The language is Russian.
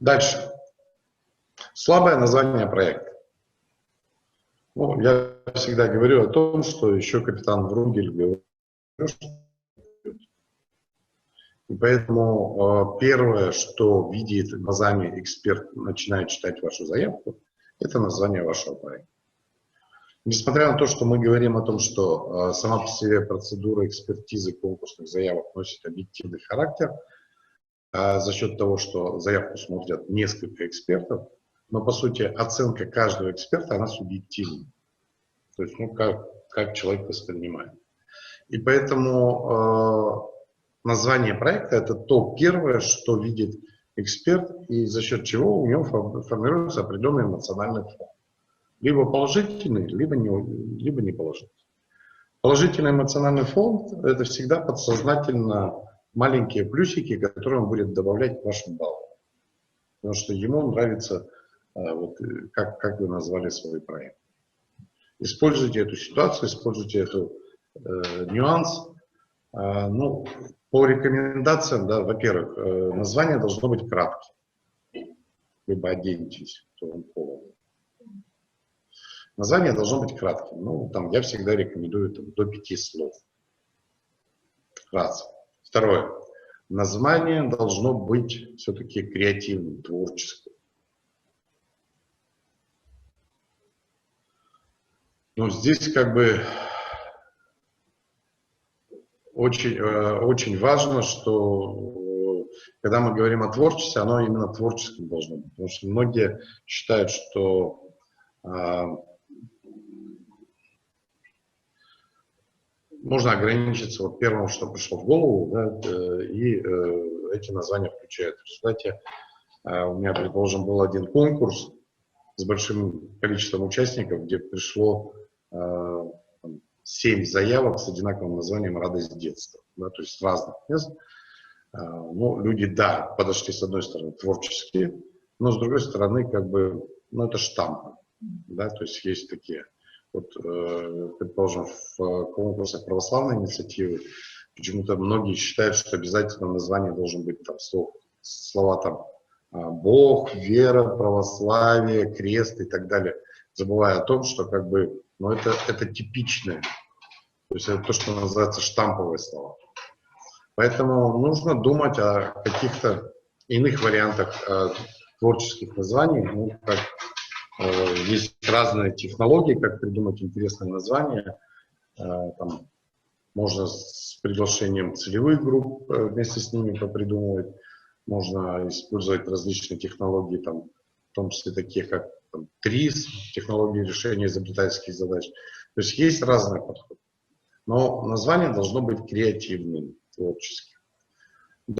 Дальше. Слабое название проекта. Ну, я всегда говорю о том, что еще капитан Врунгель говорил, и поэтому первое, что видит глазами эксперт, начинает читать вашу заявку, это название вашего проекта. Несмотря на то, что мы говорим о том, что сама по себе процедура экспертизы конкурсных заявок носит объективный характер, за счет того, что заявку смотрят несколько экспертов, но по сути оценка каждого эксперта, она субъективна. То есть, ну, как человек воспринимает. И поэтому название проекта – это то первое, что видит эксперт, и за счет чего у него формируется определенный эмоциональный фон. Либо положительный, либо не положительный. Положительный эмоциональный фон – это всегда подсознательно маленькие плюсики, которые он будет добавлять к вашим баллам. Потому что ему нравится, вот, как вы назвали свой проект. Используйте эту ситуацию, используйте этот нюанс. Ну, по рекомендациям, да, во-первых, название должно быть кратким. Либо оденьтесь, то он полный. Название должно быть кратким. Ну, там я всегда рекомендую до 5 слов. Раз. Второе. Название должно быть все-таки креативным, творческим. Но здесь как бы очень важно, что когда мы говорим о творчестве, оно именно творческим должно быть. Потому что многие считают, что можно ограничиться вот первым, что пришло в голову, да, и эти названия включают. В результате у меня, предположим, был один конкурс с большим количеством участников, где пришло 7 заявок с одинаковым названием «Радость детства». Да, то есть с разных мест. Ну, люди, да, подошли с одной стороны творческие, но с другой стороны, как бы, ну, это штампы. Да, то есть есть такие. Вот, предположим, в конкурсах православной инициативы почему-то многие считают, что обязательно название должен быть там слова там Бог, вера, православие, крест и так далее, забывая о том, что как бы, ну, это типичное, то есть это то, что называется штамповые слова. Поэтому нужно думать о каких-то иных вариантах творческих названий, ну, как есть разные технологии, как придумать интересные названия. Там можно с приглашением целевых групп вместе с ними попридумывать. Можно использовать различные технологии, там, в том числе такие, как там, ТРИС, технологии решения изобретательских задач. То есть есть разные подходы. Но название должно быть креативным, творческим.